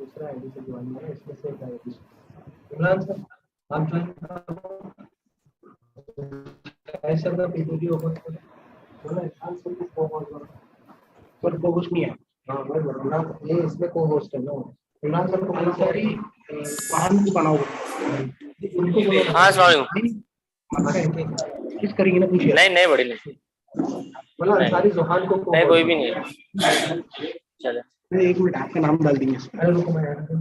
दूसरा आईडी से ज्वाइन हुआ है, इसमें से एक आईडी। इमरान सर, आप ज्वाइन ऐसा का पीपीटी ओपन करें। इमरान सर को को-होस्ट पर को-होस्ट नहीं है। हाँ मैं बोल रहा हूँ ये इसमें को-होस्ट है ना। इमरान सर को सॉरी वाहन को बनाओ उनको बोलो। हाँ सॉरी किस करेंगे ना पूछिए। नहीं बड़ी नहीं मतलब अंसारी जोहान को नहीं कोई भी नहीं चलो एक मिनट आपका नाम डाल देंगे। अरे रुको मैं ऐड कर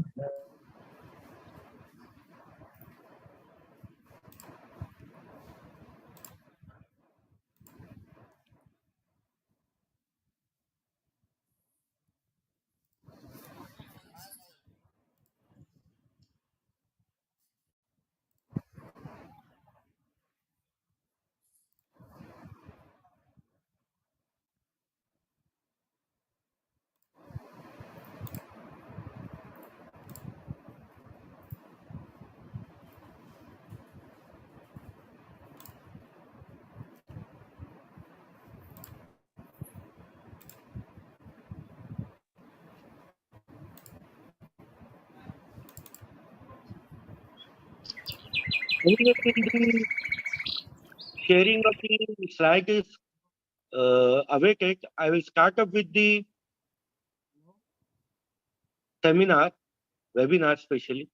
Sharing of the slide is awaited. I will start up with the webinar especially.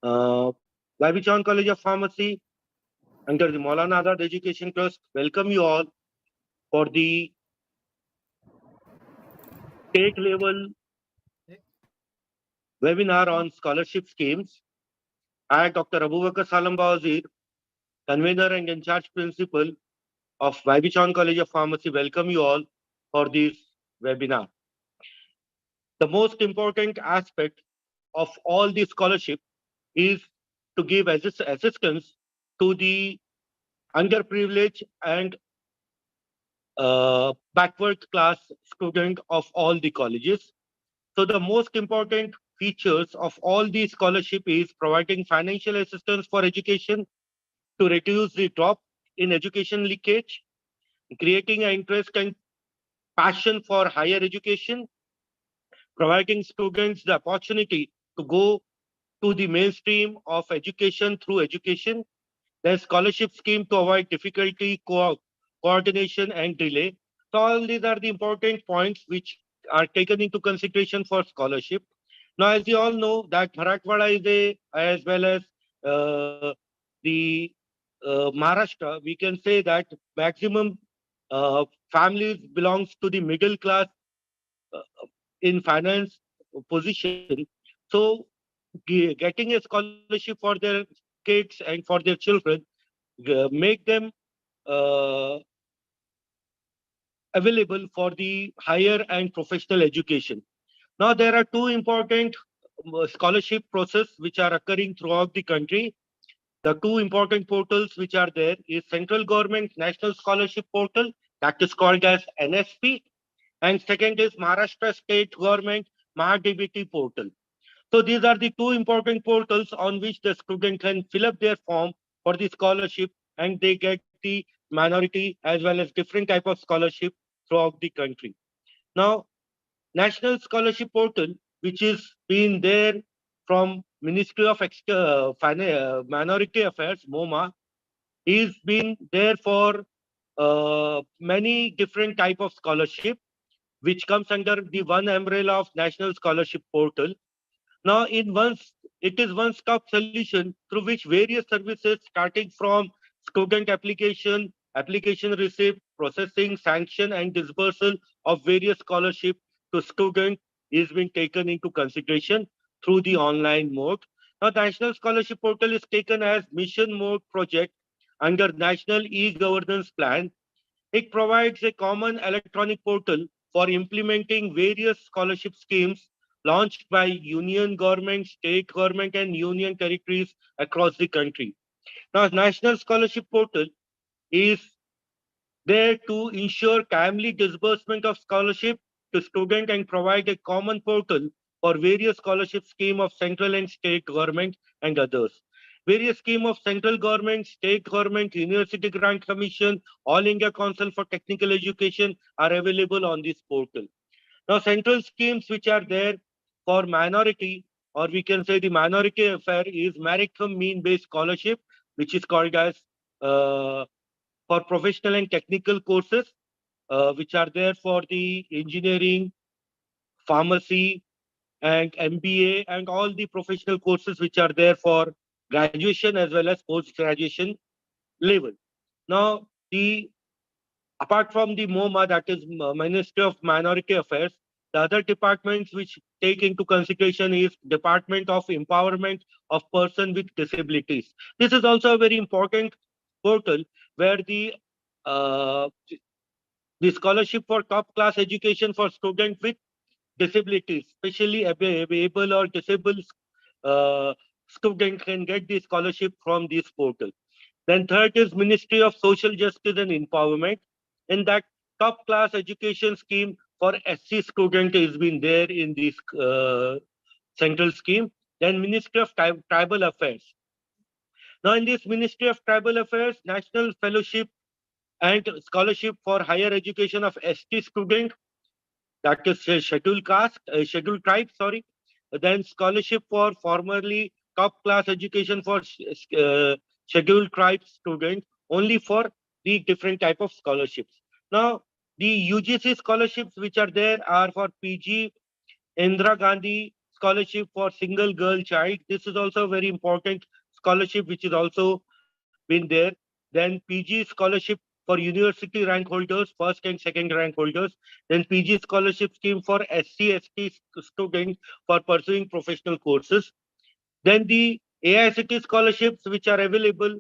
Waiver College of Pharmacy under the Maulana Azad Education Trust welcome you all for the state level webinar on scholarship schemes. I, Dr. Abubakar Salam Bawazir, convener and in charge principal of Waiver College of Pharmacy, welcome you all for this webinar. The most important aspect of all the scholarship is to give assistance to the underprivileged and backward class student of all the colleges. So the most important features of all the scholarship is providing financial assistance for education to reduce the drop in education leakage, creating an interest and passion for higher education, providing students the opportunity to go to the mainstream of education through education. There's scholarship scheme to avoid difficulty, coordination and delay. So all these are the important points which are taken into consideration for scholarship. Now, as you all know, that Marathwada is as well as the Maharashtra, we can say that maximum families belongs to the middle class uh, in finance position. So getting a scholarship for their kids and for their children make them uh, available for the higher and professional education. Now there are two important scholarship process which are occurring throughout the country. The two important portals which are there is central government national scholarship portal, that is called as NSP, and second is Maharashtra state government MahaDBT portal. So these are the two important portals on which the student can fill up their form for the scholarship, and they get the minority as well as different type of scholarship throughout the country. Now, National Scholarship Portal, which is been there from Ministry of Minority Affairs, MoMA, is been there for many different type of scholarship, which comes under the one umbrella of National Scholarship Portal. Now, it is one-stop solution through which various services starting from student application, application receipt, processing, sanction, and dispersal of various scholarship to student is being taken into consideration through the online mode. Now, the National Scholarship Portal is taken as mission mode project under National E-Governance Plan. It provides a common electronic portal for implementing various scholarship schemes launched by union government, state government, and union territories across the country. Now, National Scholarship Portal is there to ensure timely disbursement of scholarship to students and provide a common portal for various scholarship scheme of central and state government and others. Various scheme of central government, state government, University Grant Commission, All India Council for Technical Education are available on this portal. Now, central schemes which are there for minority or we can say the minority affair, is Maritime mean-based scholarship, which is called as for professional and technical courses, which are there for the engineering, pharmacy, and MBA, and all the professional courses which are there for graduation as well as post-graduation level. Now, the apart from the MoMA, that is Ministry of Minority Affairs, the other departments which take into consideration is Department of Empowerment of Person with Disabilities. This is also a very important portal where uh, the scholarship for top class education for students with disabilities, especially able or disabled uh, students can get the scholarship from this portal. Then third is Ministry of Social Justice and Empowerment. In that, top class education scheme for SC student has been there in this central scheme. Then Ministry of Tribal Affairs. Now in this Ministry of Tribal Affairs, National Fellowship and Scholarship for Higher Education of ST student, that is scheduled caste, scheduled tribe, sorry. Then scholarship for formerly top class education for scheduled tribe students, only for the different type of scholarships. Now, the UGC scholarships which are there are for PG Indira Gandhi scholarship for single girl child. This is also a very important scholarship which is also been there. Then PG scholarship for university rank holders, first and second rank holders. Then PG scholarship scheme for SC, ST students for pursuing professional courses. Then the AICT scholarships which are available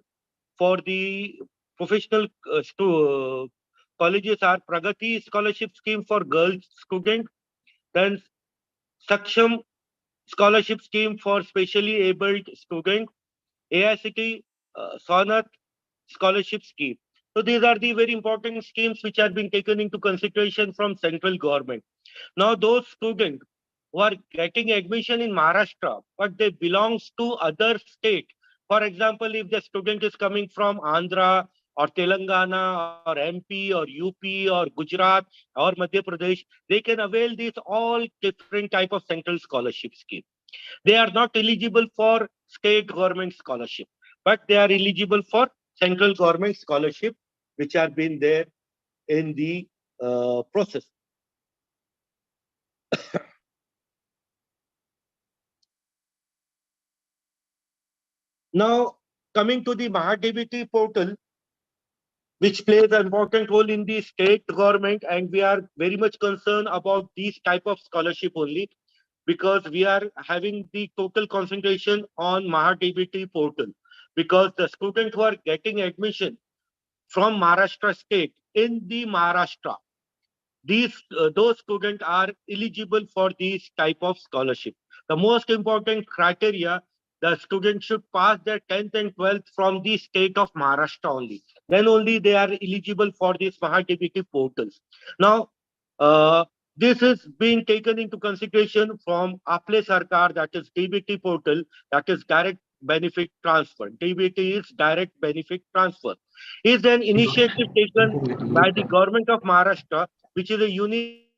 for the professional colleges are Pragati scholarship scheme for girls students. Then Saksham scholarship scheme for specially abled students, AICT Sonath scholarship scheme. So these are the very important schemes which are being taken into consideration from central government. Now those students who are getting admission in Maharashtra, but they belongs to other state. For example, if the student is coming from Andhra or Telangana or MP or UP or Gujarat or Madhya Pradesh, they can avail these all different type of central scholarship scheme. They are not eligible for state government scholarship, but they are eligible for central government scholarship, which are been there in the process. Now, coming to the MahaDBT portal, which plays an important role in the state government, and we are very much concerned about these type of scholarship only because we are having the total concentration on MahaDBT portal because the students who are getting admission from Maharashtra state in the Maharashtra, these those students are eligible for these type of scholarship. The most important criteria, the student should pass their 10th and 12th from the state of Maharashtra only. Then only they are eligible for these MahaDBT portals. Now, uh, this is being taken into consideration from Aple Sarkar, that is DBT portal, that is direct benefit transfer. DBT is direct benefit transfer. Is an initiative taken by the government of Maharashtra, which is a unique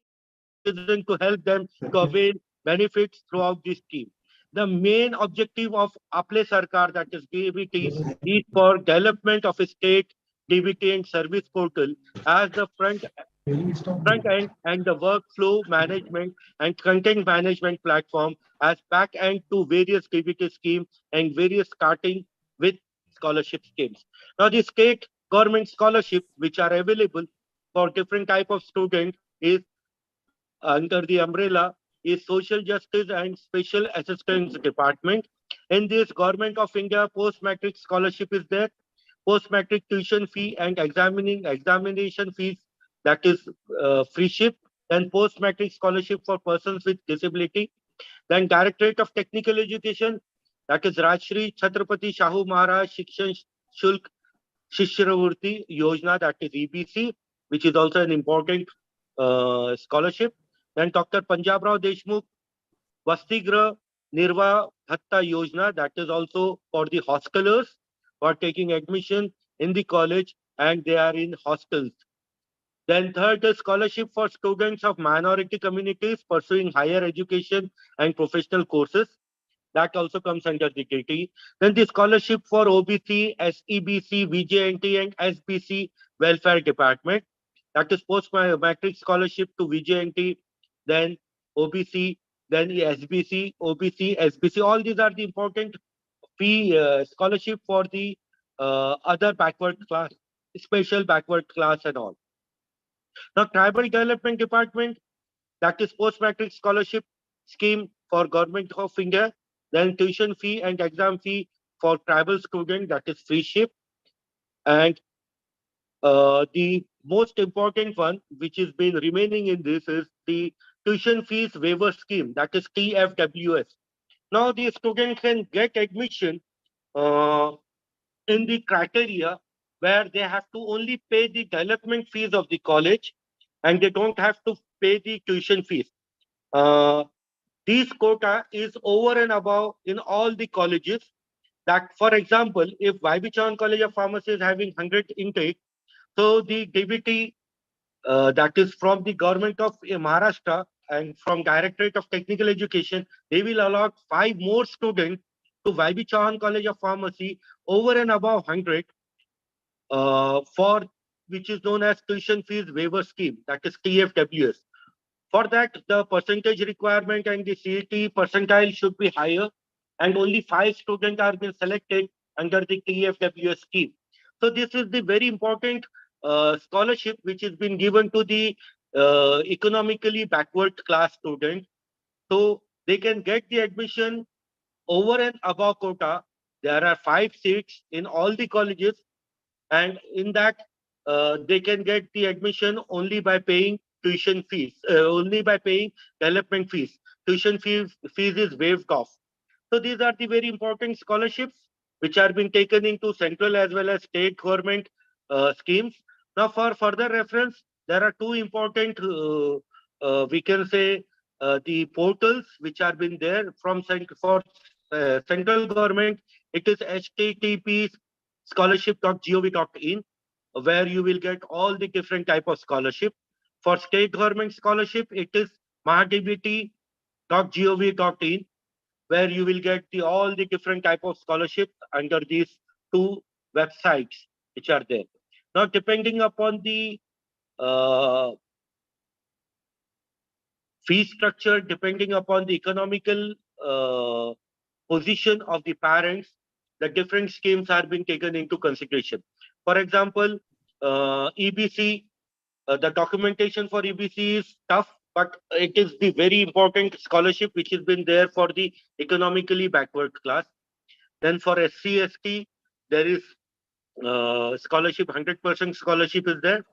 citizen to help them to avail benefits throughout this scheme. The main objective of Aple Sarkar, that is DBT, is for development of a state DBT and service portal as the front end and the workflow management and content management platform as back end to various DBT schemes and various starting with scholarship schemes. Now, the state government scholarships which are available for different type of students is under the umbrella is Social Justice and Special Assistance Department. In this, Government of India post-matric scholarship is there. Post-matric tuition fee and examination fees, that is free ship. Then post-matric scholarship for persons with disability. Then Directorate of Technical Education, that is Rajshri Chhatrapati Shahu Maharaj Shikshan Shulk Shishravurti Yojana, that is EBC, which is also an important scholarship. Then Dr. Punjab Rao Deshmukh Vastigra Nirva Bhatta Yojana, that is also for the hostelers who are taking admission in the college and they are in hostels. Then third is scholarship for students of minority communities pursuing higher education and professional courses. that also comes under the KT. Then the scholarship for OBC, SEBC, VJNT, and SBC Welfare Department. That is post-matric scholarship to VJNT, then OBC, then the SBC, OBC, SBC. All these are the important fee scholarship for the other backward class, special backward class and all. Now, Tribal Development Department, that is post-matric scholarship scheme for Government of India, then tuition fee and exam fee for tribal student, that is free ship. And the most important one, which has been remaining in this, is the tuition fees waiver scheme, that is TFWS. Now, the student can get admission in the criteria where they have to only pay the development fees of the college and they don't have to pay the tuition fees. This quota is over and above in all the colleges. That, for example, if YB Chauhan College of Pharmacy is having 100 intake, so the DBT that is from the government of Maharashtra and from Directorate of Technical Education, they will allot 5 more students to YB Chauhan College of Pharmacy over and above 100 for which is known as tuition fees waiver scheme, that is TFWS. For that, the percentage requirement and the CET percentile should be higher, and only 5 students are being selected under the TFWS scheme. So this is the very important scholarship which has been given to the economically backward class students. So they can get the admission over and above quota. There are 5 seats in all the colleges, and in that they can get the admission only by paying tuition fees, only by paying development fees. Tuition fees is waived off. So these are the very important scholarships which are being taken into central as well as state government schemes. Now, for further reference, there are 2 important, we can say, the portals which are been there for central government. It is http scholarship.gov.in, where you will get all the different type of scholarship. For state government scholarship, it is mahadbt.gov.in, where you will get all the different type of scholarship under these 2 websites which are there. Now, depending upon the fee structure, depending upon the economical position of the parents, the different schemes are being taken into consideration. For example, EBC, the documentation for EBC is tough, but it is the very important scholarship which has been there for the economically backward class. Then for SC, ST, there is scholarship, 100% scholarship is there.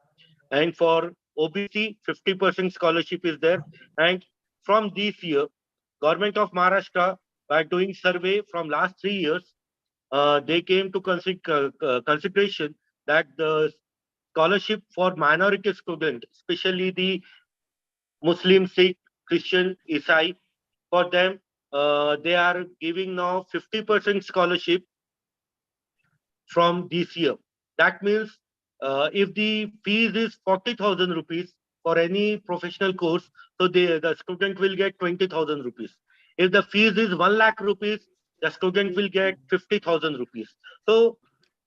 And for OBC, 50% scholarship is there. And from this year, Government of Maharashtra, by doing survey from last 3 years, they came to consideration that the scholarship for minority students, especially the Muslim, Sikh, Christian, Isai, for them, they are giving now 50% scholarship from this year. That means if the fees is 40,000 rupees for any professional course, so the student will get 20,000 rupees. If the fees is 1 lakh rupees, the student will get 50,000 rupees. So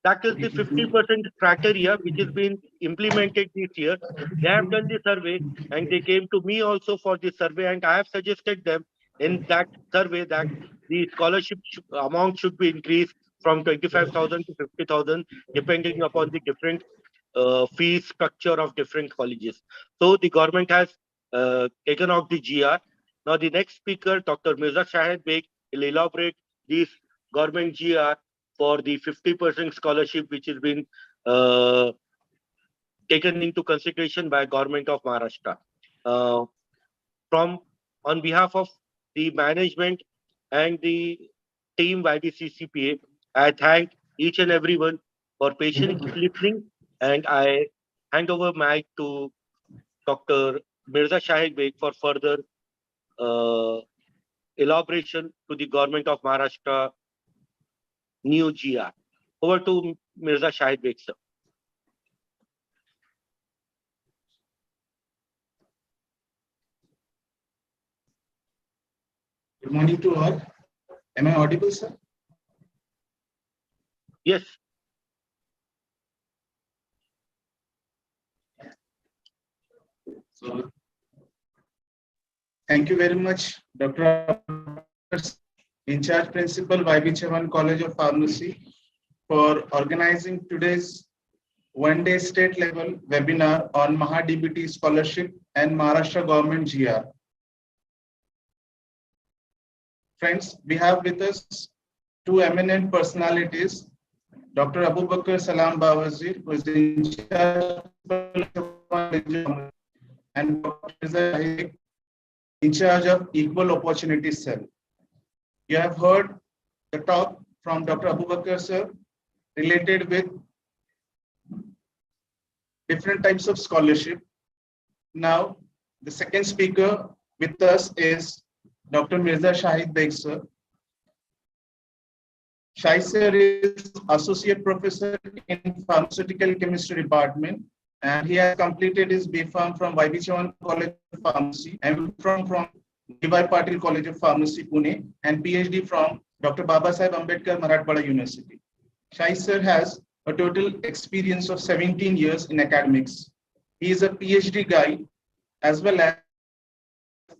that is the 50% criteria which has been implemented this year. They have done the survey and they came to me also for the survey, and I have suggested them in that survey that the scholarship amount should be increased from 25,000 to 50,000, depending upon the different fee structure of different colleges. So the government has taken out the GR. Now the next speaker, Dr. Mirza Shahid Beg, will elaborate this government GR for the 50% scholarship which has been taken into consideration by government of Maharashtra. On behalf of the management and the team YBCCPA, I thank each and everyone for patiently listening, and I hand over mic to Dr. Mirza Shahid Beg for further elaboration to the government of Maharashtra new GR. Over to Mirza Shahid Beg, sir. Good morning to all. Am I audible, sir? Yes. So, thank you very much, Dr. In charge principal, YB Chavan College of Pharmacy, for organizing today's one-day state level webinar on MahaDBT scholarship and Maharashtra government GR. Friends, we have with us two eminent personalities, Dr. Abu Bakr Salam Bawazir, who is in charge of and Dr. Zahid, in charge of Equal Opportunity Cell. You have heard the talk from Dr. Abu Bakr sir related with different types of scholarship. Now, the second speaker with us is Dr. Mirza Shahid Beg sir. Shahid sir is Associate Professor in Pharmaceutical Chemistry Department, and he has completed his B.Pharm from YB Chavan College of Pharmacy, M.Pharm from D.Y. Patil College of Pharmacy, Pune, and PhD from Dr. Babasaheb Ambedkar Marathwada University. Shahid sir has a total experience of 17 years in academics. He is a PhD guide as well as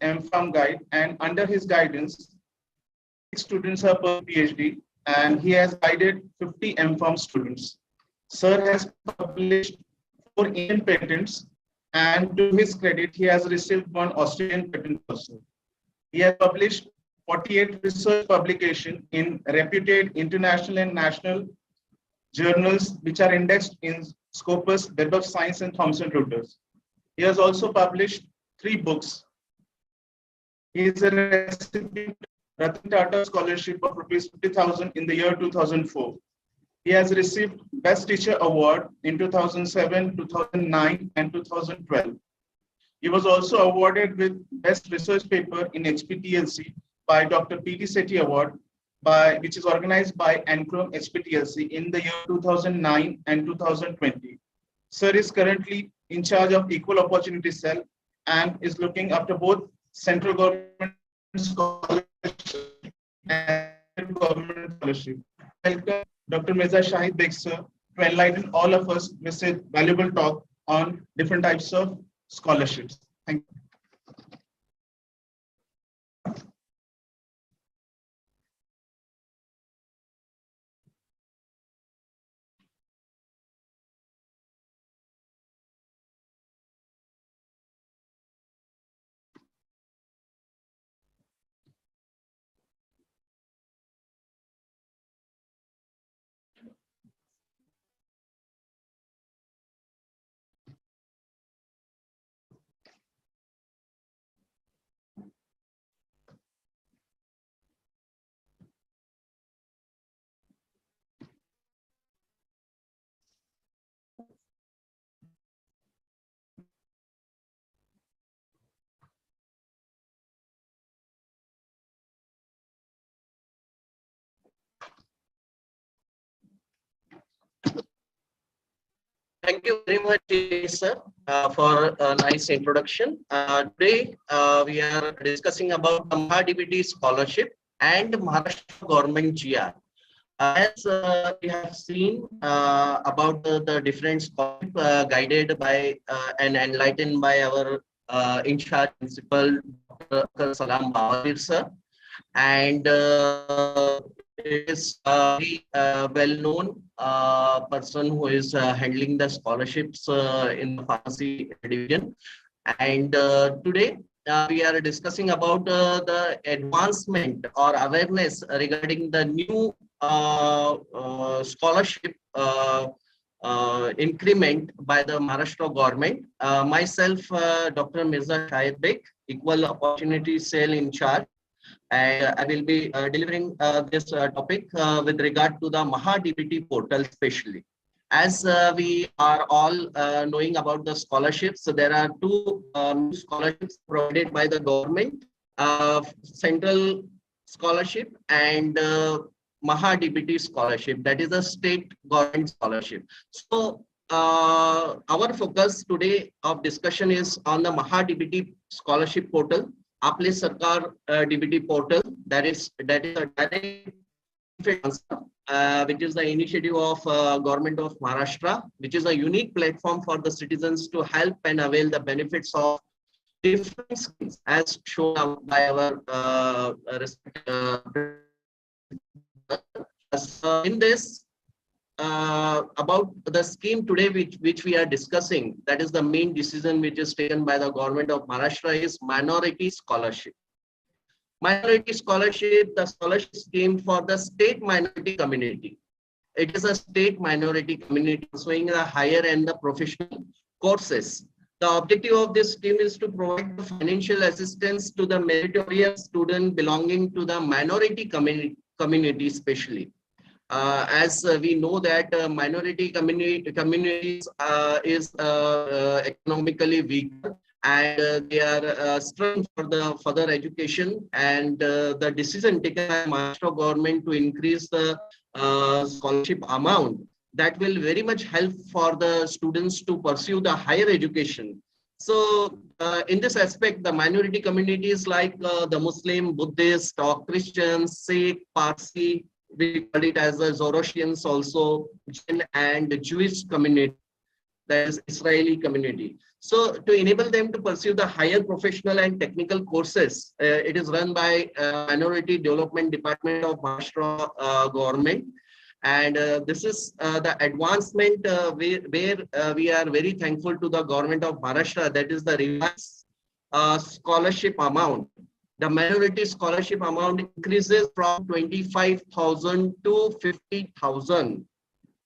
M.Pharm guide, and under his guidance, 6 students are per PhD, and he has guided 50 M.Pharm students. Sir has published 4 Indian patents, and to his credit, he has received 1 Australian patent also. He has published 48 research publications in reputed international and national journals, which are indexed in Scopus, Web of Science, and Thomson Reuters. He has also published 3 books. He is a recipient of Ratan Tata Scholarship of Rs 50,000 in the year 2004. He has received Best Teacher Award in 2007, 2009, and 2012. He was also awarded with Best Research Paper in HPTLC by Dr. P.T. Sethi Award, which is organized by ANCROM HPTLC in the year 2009 and 2020. Sir is currently in charge of Equal Opportunity Cell and is looking after both central government scholarship and government scholarship. Welcome Dr. Mirza Shahid Beg sir to enlighten all of us with a valuable talk on different types of scholarships. Thank you. Thank you very much, sir, for a nice introduction. Today, we are discussing about the MahaDBT scholarship and Maharashtra government GR. As we have seen about the different scholarship guided by and enlightened by our in-charge principal, Dr. Salam Bawazir, sir. And it is a very well-known person who is handling the scholarships in the pharmacy division. And today we are discussing about the advancement or awareness regarding the new scholarship increment by the Maharashtra government. Myself, Dr. Mirza Shahid Beg, Equal Opportunity Cell in charge. And I will be delivering this topic with regard to the MahaDBT portal especially. As we are all knowing about the scholarships, so there are 2 scholarships provided by the government, central scholarship and MahaDBT scholarship, that is a state government scholarship. So our focus today of discussion is on the MahaDBT scholarship portal. Aple Sarkar DBT portal, that is a direct answer, which is the initiative of Government of Maharashtra, which is a unique platform for the citizens to help and avail the benefits of different schemes as shown out by our in this about the scheme today which we are discussing, that is the main decision which is taken by the Government of Maharashtra, is minority scholarship. Minority scholarship, the scholarship scheme for the state minority community. It is a state minority community pursuing the higher and the professional courses. The objective of this scheme is to provide financial assistance to the meritorious student belonging to the minority community especially. As we know that minority communities is economically weaker, and they are struggling for the further education, and the decision taken by Maharashtra government to increase the scholarship amount, that will very much help for the students to pursue the higher education. So in this aspect, the minority communities like the Muslim, Buddhist, or Christians, Sikh, Parsi, we call it as the Zoroastrians also, Jain and Jewish community, that is Israeli community. So to enable them to pursue the higher professional and technical courses, it is run by Minority Development Department of Maharashtra government. And this is the advancement where we are very thankful to the Government of Maharashtra, that is the revised scholarship amount. The minority scholarship amount increases from 25,000 to 50,000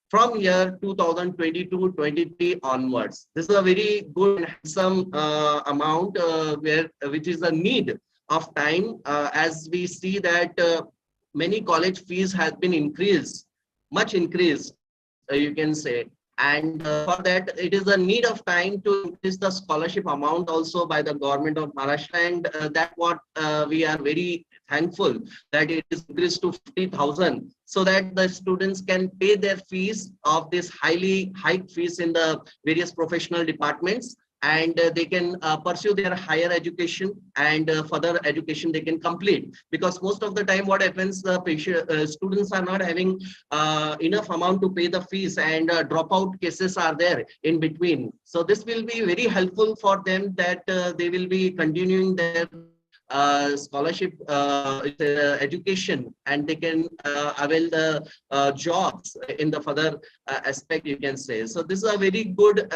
from year 2022-23 onwards. This is a very good and handsome amount which is a need of time, as we see that many college fees have been increased, much increased, you can say. And for that, it is a need of time to increase the scholarship amount also by the Government of Maharashtra. And that's what we are very thankful that it is increased to 50,000, so that the students can pay their fees of this highly high fees in the various professional departments, and they can pursue their higher education, and further education they can complete. Because most of the time what happens, the students are not having enough amount to pay the fees, and dropout cases are there in between. So this will be very helpful for them, that they will be continuing their scholarship education, and they can avail the jobs in the further aspect, you can say. So this is a very good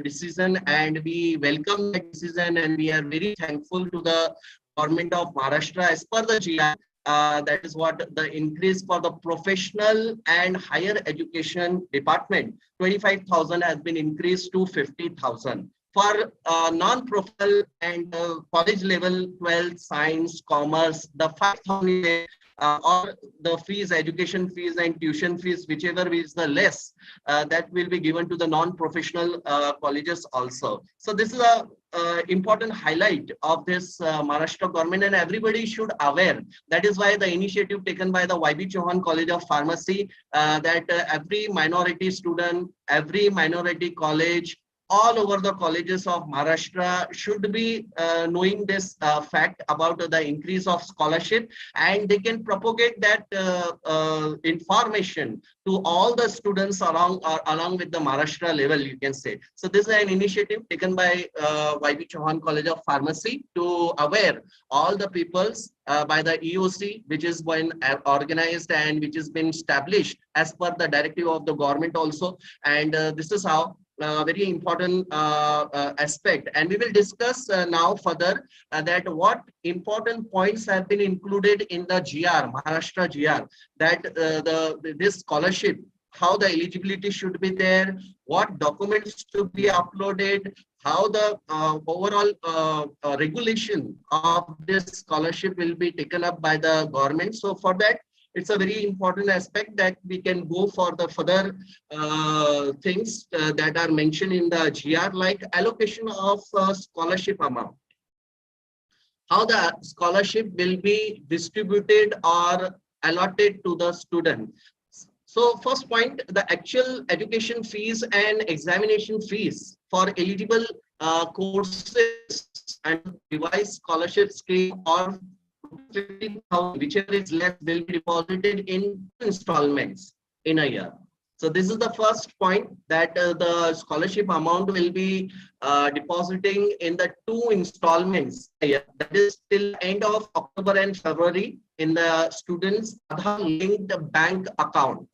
decision, and we welcome that decision, and we are very thankful to the Government of Maharashtra. As per the GI, that is what the increase for the professional and higher education department, 25,000 has been increased to 50,000. For non-professional and college level, 12, science, commerce, the 5,000 or the fees, education fees and tuition fees, whichever is the less, that will be given to the non-professional colleges also. So this is a important highlight of this Maharashtra government, and everybody should aware. That is why the initiative taken by the YB Chauhan College of Pharmacy, that every minority student, every minority college, all over the colleges of Maharashtra should be knowing this fact about the increase of scholarship, and they can propagate that information to all the students along with the Maharashtra level, you can say. So this is an initiative taken by YB Chauhan College of Pharmacy to aware all the peoples by the EOC, which is been organized and which has been established as per the directive of the government also. And this is how very important aspect, and we will discuss now further that what important points have been included in the GR, Maharashtra GR, that this scholarship, how the eligibility should be there, what documents to be uploaded, how the overall regulation of this scholarship will be taken up by the government. So for that, it's a very important aspect that we can go for the further things that are mentioned in the GR, like allocation of scholarship amount, how the scholarship will be distributed or allotted to the student. So first point, the actual education fees and examination fees for eligible courses and revised scholarship scheme or 15,000, whichever is less, will be deposited in installments in a year. So this is the first point, that the scholarship amount will be depositing in the 2 installments a year. That is till end of October and February in the students' Aadhaar linked bank account.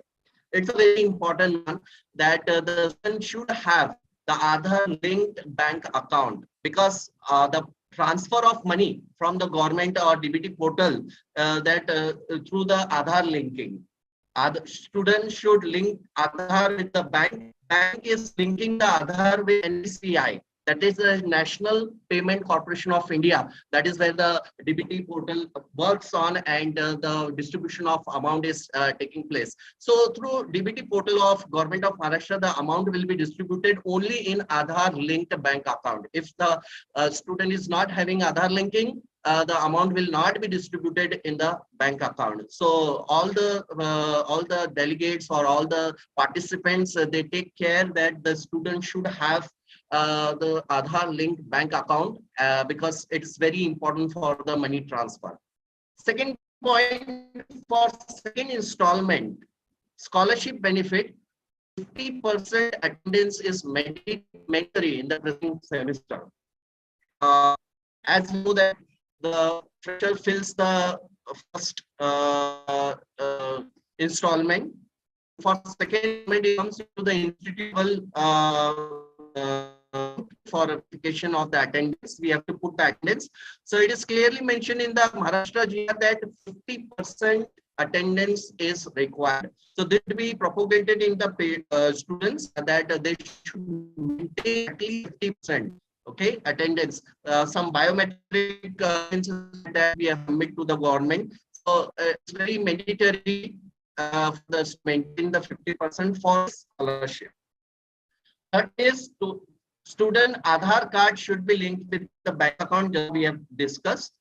It's a very important one, that the student should have the Aadhaar linked bank account, because the transfer of money from the government or DBT portal through the Aadhaar linking. Student should link Aadhaar with the bank. Bank is linking the Aadhaar with NPCI. That is the National Payment Corporation of India. That is where the DBT portal works on, and the distribution of amount is taking place. So through DBT portal of Government of Maharashtra, the amount will be distributed only in Aadhaar linked bank account. If the student is not having Aadhaar linking, the amount will not be distributed in the bank account. So all the delegates or all the participants, they take care that the student should have the Aadhaar linked bank account, because it's very important for the money transfer. Second point, for second installment scholarship benefit, 50% attendance is mandatory in the present semester. As you know that the fresher fills the first installment. For second, it comes to the institutional for application of the attendance. We have to put the attendance. So it is clearly mentioned in the Maharashtra GR that 50% attendance is required. So this will be propagated in the students, that they should maintain at least 50%. Okay, attendance. Some biometric that we have submitted to the government. So it's very mandatory for the maintain the 50% for scholarship. That is, to student Aadhaar card should be linked with the bank account that we have discussed.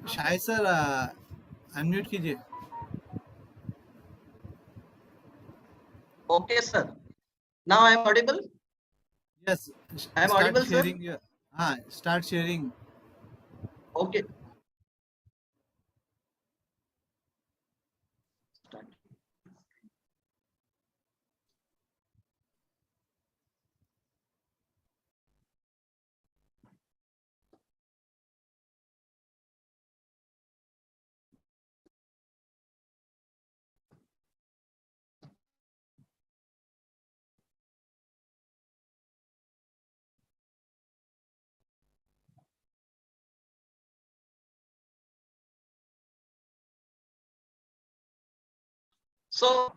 शायद sir unmute कीजिए. Okay, sir. Now I am audible. Yes, I am start audible, sir. sharing your. Start sharing. Okay. So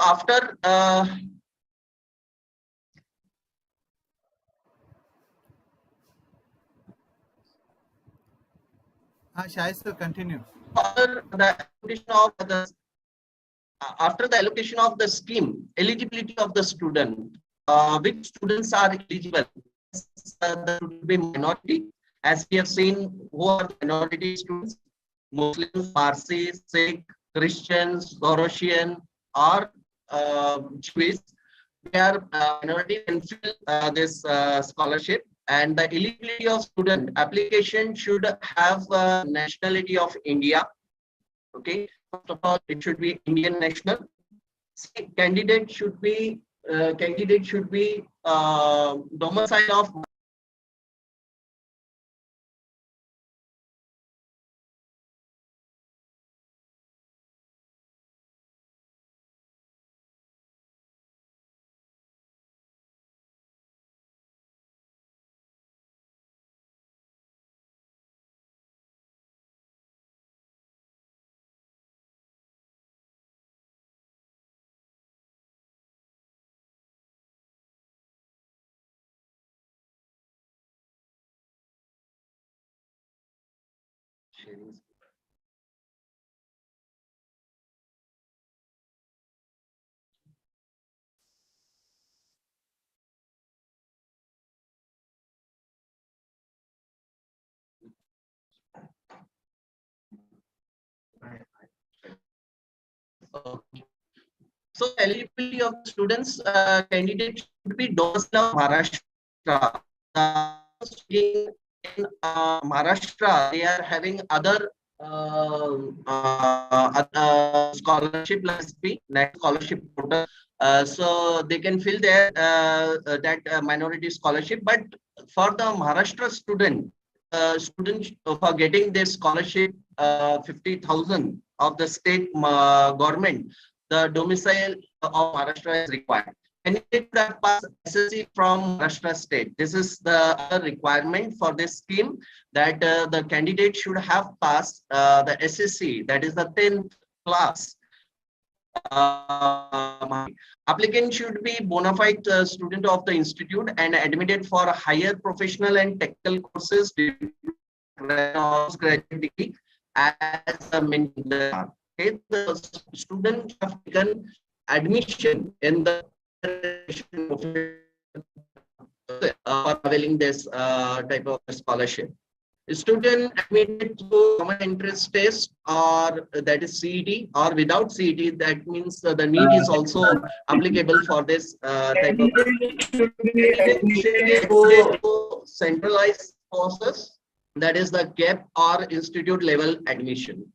after शायद sir continue. After the allocation of the scheme, eligibility of the student, which students are eligible? There should be minority, as we have seen, who are minority students: Muslims, Parsi, Sikh, Christians, Zoroastrian, or Jewish. They are minority and fill this scholarship. And the eligibility of student application should have nationality of India. Okay, first of all, it should be Indian national. Candidate should be candidate should be domicile of so eligibility of the students candidates should be domicile of Maharashtra. In Maharashtra, they are having other scholarship like next scholarship portal, so they can fill their that minority scholarship. But for the Maharashtra students for getting their scholarship 50,000 of the state government, the domicile of Maharashtra is required. And it should have passed SSC from Maharashtra state. This is the other requirement for this scheme, that the candidate should have passed the SSC, that is the 10th class. Applicant should be bona fide student of the institute and admitted for higher professional and technical courses graduate degree as a mentor. Okay, the student have taken admission in the for availing this type of scholarship. Student admitted through common interest test, or that is CET, or without CET, that means the NEET is also applicable for this type of centralized process, that is the GAP or institute level admission.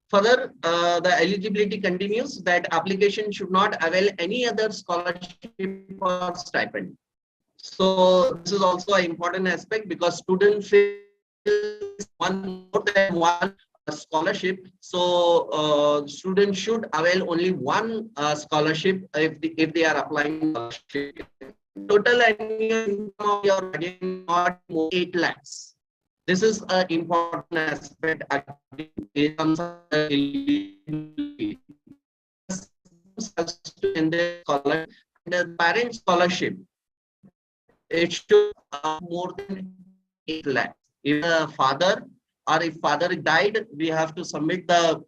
Further, the eligibility continues that application should not avail any other scholarship or stipend. So this is also an important aspect, because students more than one scholarship. So students should avail only one scholarship if they are applying scholarship. Total annual income of your guardian not more 8 lakhs. This is an important aspect in terms of in the scholarship. The parent scholarship, it should more than 8 lakhs. If the father or if father died, we have to submit the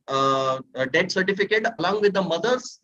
death certificate along with the mother's.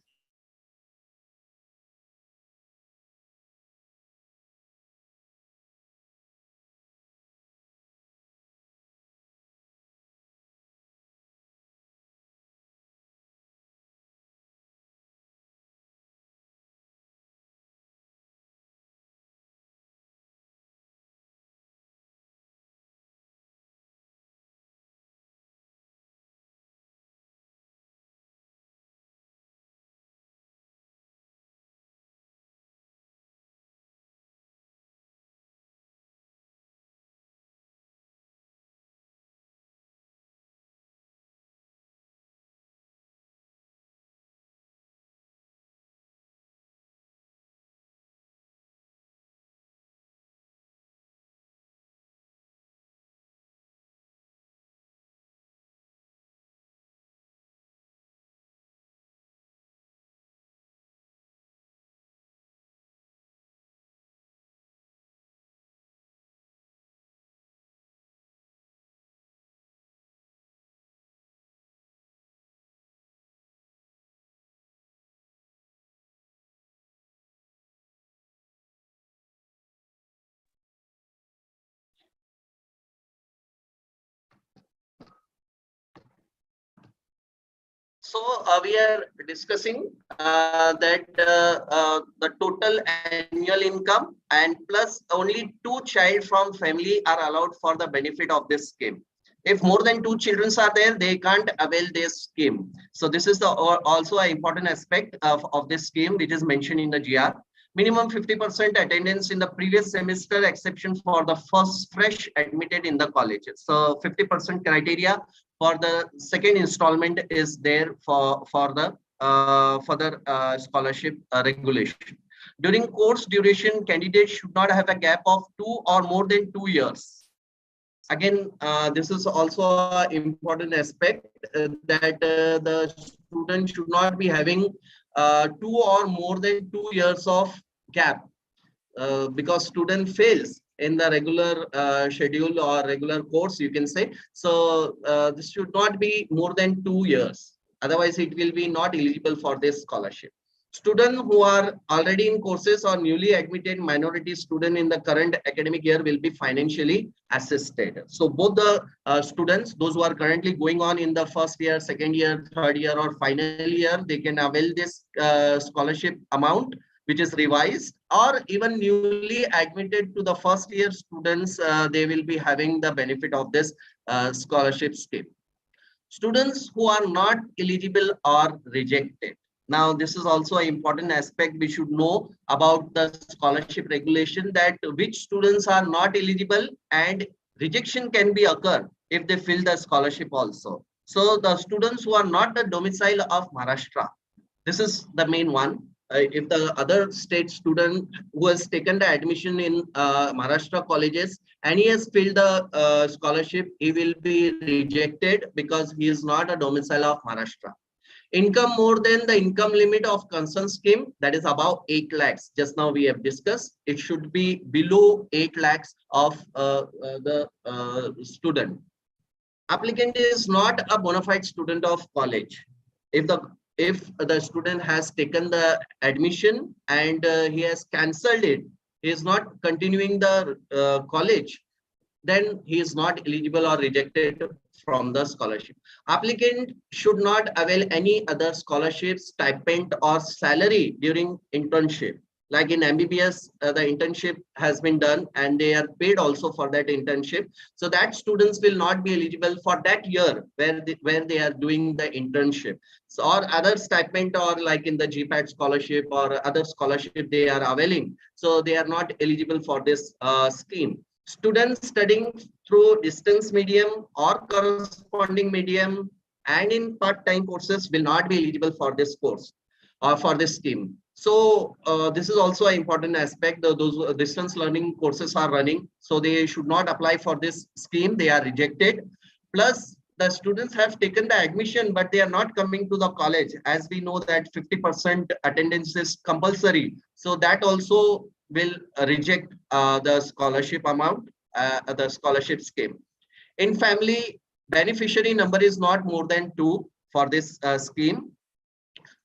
So we are discussing that the total annual income and plus only 2 child from family are allowed for the benefit of this scheme. If more than 2 children are there, they can't avail this scheme. So this is the also an important aspect of this scheme, which is mentioned in the GR. Minimum 50% attendance in the previous semester, exception for the first fresh admitted in the college. So 50% criteria for the second installment is there for the further scholarship regulation. During course duration, candidates should not have a gap of 2 or more than 2 years. Again, this is also an important aspect that the student should not be having 2 or more than 2 years of gap because student fails in the regular schedule or regular course, you can say. So this should not be more than 2 years. Otherwise, it will be not eligible for this scholarship. Students who are already in courses or newly admitted minority student in the current academic year will be financially assisted. So both the students, those who are currently going on in the first year, second year, third year, or final year, they can avail this scholarship amount, which is revised, or even newly admitted to the first year students, they will be having the benefit of this scholarship scheme. Students who are not eligible or rejected. Now, this is also an important aspect we should know about the scholarship regulation, that which students are not eligible and rejection can be occur if they fill the scholarship also. So the students who are not the domicile of Maharashtra, this is the main one. If the other state student who has taken the admission in Maharashtra colleges and he has filled the scholarship, he will be rejected because he is not a domicile of Maharashtra. Income more than the income limit of concern scheme, that is above 8 lakhs. Just now we have discussed, it should be below 8 lakhs of the student. Applicant is not a bona fide student of college. If the student has taken the admission and he has cancelled it, he is not continuing the college, then he is not eligible or rejected from the scholarship. Applicant should not avail any other scholarship, stipend, or salary during internship. Like in MBBS, the internship has been done and they are paid also for that internship. So that students will not be eligible for that year where they are doing the internship. So, or other stipend, or like in the GPAT scholarship or other scholarship they are availing. So they are not eligible for this scheme. Students studying through distance medium or corresponding medium and in part-time courses will not be eligible for this course or for this scheme. So this is also an important aspect. Those distance learning courses are running, so they should not apply for this scheme. They are rejected. Plus, the students have taken the admission, but they are not coming to the college. As we know that 50% attendance is compulsory. So that also will reject the scholarship amount, the scholarship scheme. In family, beneficiary number is not more than 2 for this scheme.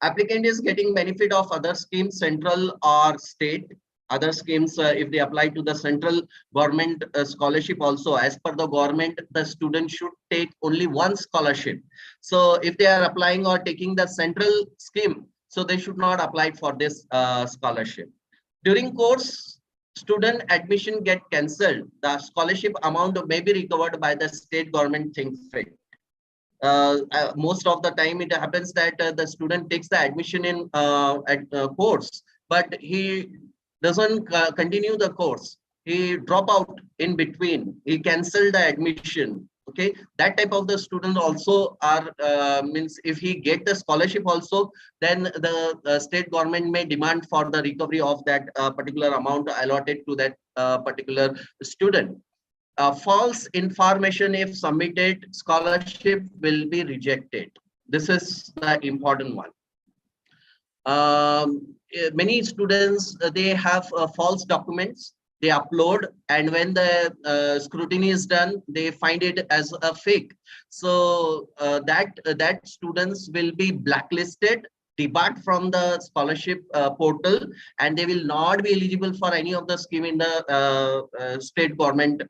Applicant is getting benefit of other schemes, central or state. Other schemes, if they apply to the central government scholarship also, as per the government, the student should take only one scholarship. So if they are applying or taking the central scheme, so they should not apply for this scholarship. During course, student admission get cancelled, the scholarship amount may be recovered by the state government think fit. Most of the time it happens that the student takes the admission in course, but he doesn't continue the course. He drop out in between. He cancel the admission. Okay, that type of the student also are means if he get the scholarship also, then the state government may demand for the recovery of that particular amount allotted to that particular student. False information if submitted, scholarship will be rejected. This is the important one. Many students, they have false documents they upload, and when the scrutiny is done, they find it as a fake. So that students will be blacklisted, debarred from the scholarship portal, and they will not be eligible for any of the scheme in the state government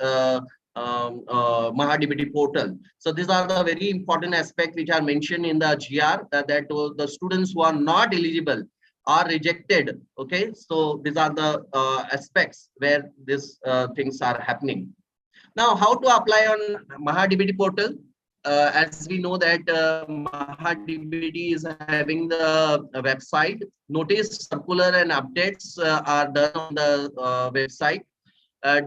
MahaDBT portal. So these are the very important aspects which are mentioned in the GR, that the students who are not eligible are rejected. Okay, so these are the aspects where these things are happening. Now, how to apply on MahaDBT portal? As we know that MahaDBT is having the website. Notice, circular and updates are done on the website.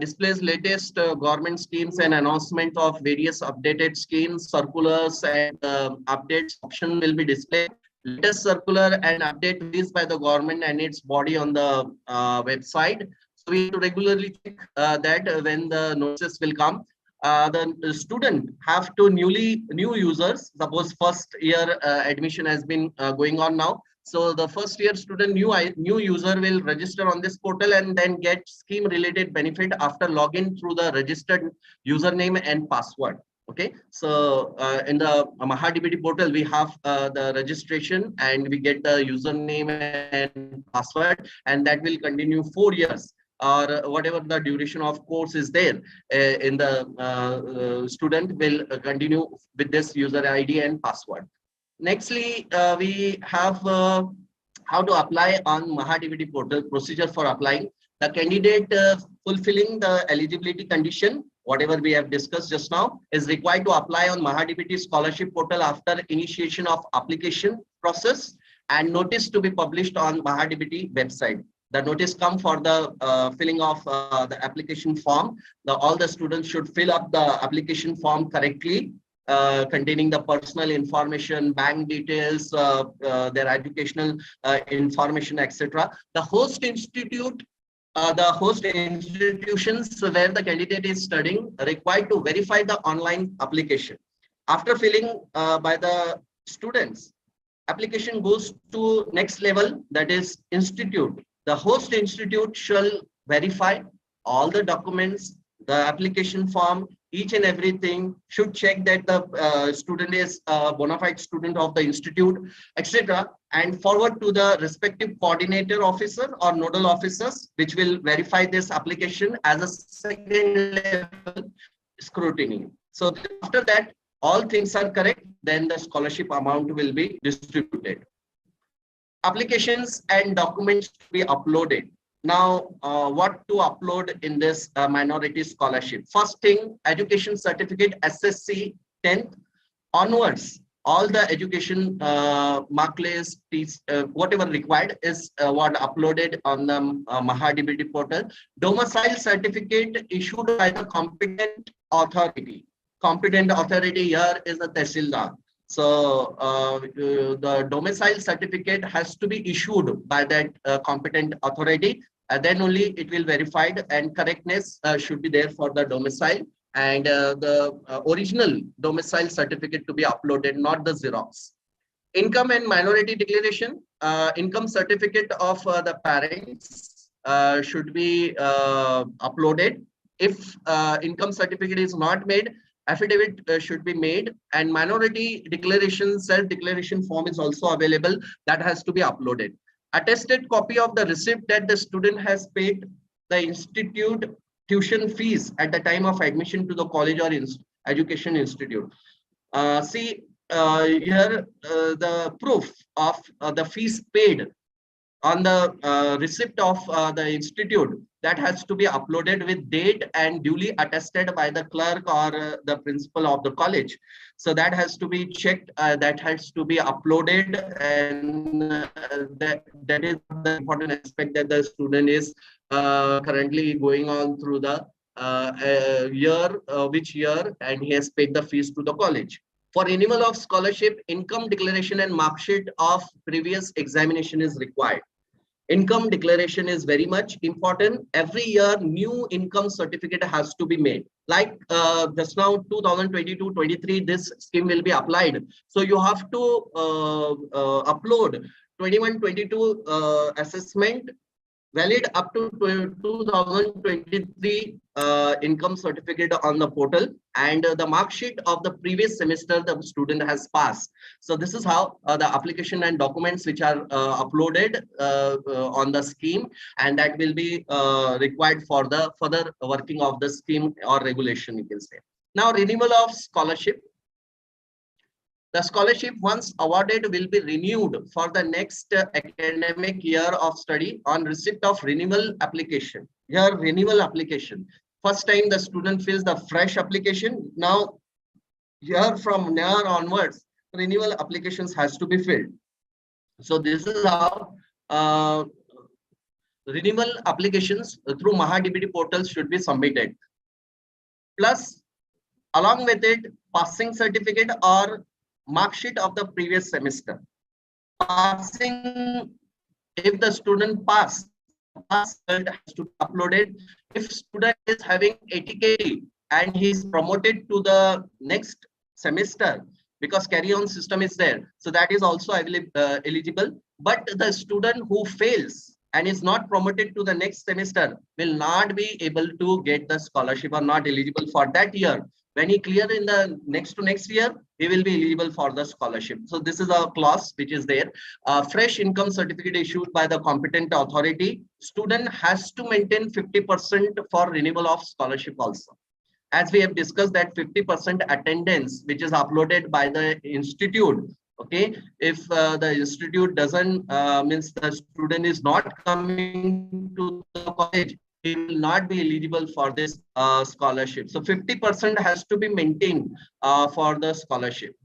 Displays latest government schemes and announcement of various updated schemes, circulars and updates option will be displayed. Latest circular and update released by the government and its body on the website. So we have to regularly check that when the notices will come. The student have to new users. Suppose first year admission has been going on now. So the first year student new user will register on this portal and then get scheme related benefit after login through the registered username and password. Okay, so in the MahaDBT portal we have the registration and we get the username and password, and that will continue 4 years or whatever the duration of course is there. In the student will continue with this user ID and password. Nextly, we have how to apply on MahaDBT portal. Procedure for applying. The candidate fulfilling the eligibility condition, whatever we have discussed just now, is required to apply on MahaDBT scholarship portal after initiation of application process and notice to be published on MahaDBT website. The notice come for the filling of the application form. All the students should fill up the application form correctly, containing the personal information, bank details, their educational information, etc. The host institutions where the candidate is studying required to verify the online application. After filling by the students, application goes to next level, that is institute. The host institute shall verify all the documents, the application form, each and everything, should check that the student is a bona fide student of the institute, etc., and forward to the respective coordinator officer or nodal officers, which will verify this application as a second level scrutiny. So after that, all things are correct, then the scholarship amount will be distributed. Applications and documents to be uploaded. Now, what to upload in this minority scholarship? First thing, education certificate, SSC 10th onwards. All the education mark list, whatever required is what uploaded on the MahaDBT portal. Domicile certificate issued by the competent authority. Competent authority here is the Tehsildar. So the domicile certificate has to be issued by that competent authority. Then only it will verified, and correctness should be there for the domicile, and the original domicile certificate to be uploaded, not the Xerox. Income and minority declaration. Income certificate of the parents should be uploaded. If income certificate is not made, affidavit should be made, and minority declaration, self-declaration form is also available, that has to be uploaded. Attested copy of the receipt that the student has paid the institute tuition fees at the time of admission to the college or education institute. See here the proof of the fees paid on the receipt of the institute, that has to be uploaded with date and duly attested by the clerk or the principal of the college. So that has to be checked, that has to be uploaded, and that is the important aspect, that the student is currently going on through the which year, and he has paid the fees to the college. For renewal of scholarship, income declaration and mark sheet of previous examination is required. Income declaration is very much important. Every year, new income certificate has to be made. Like just now, 2022-23, this scheme will be applied. So you have to upload 21-22 assessment valid up to 2023 income certificate on the portal, and the mark sheet of the previous semester the student has passed. So this is how the application and documents which are uploaded on the scheme, and that will be required for the further working of the scheme or regulation, you can say. Now, renewal of scholarship. The scholarship, once awarded, will be renewed for the next academic year of study on receipt of renewal application. Here, renewal application. First time the student fills the fresh application. Now, here from now onwards, renewal applications has to be filled. So this is how renewal applications through MahaDBT portals should be submitted. Plus, along with it, passing certificate or mark sheet of the previous semester. Passing, if the student pass result has to be uploaded. If student is having 80 and he is promoted to the next semester, because carry-on system is there, so that is also eligible. But the student who fails and is not promoted to the next semester will not be able to get the scholarship or not eligible for that year. When he clear in the next year, he will be eligible for the scholarship. So this is a clause which is there. Fresh income certificate issued by the competent authority. Student has to maintain 50% for renewal of scholarship also. As we have discussed that 50% attendance, which is uploaded by the institute. Okay, if the institute doesn't means the student is not coming to the college, he will not be eligible for this scholarship. So 50% has to be maintained for the scholarship.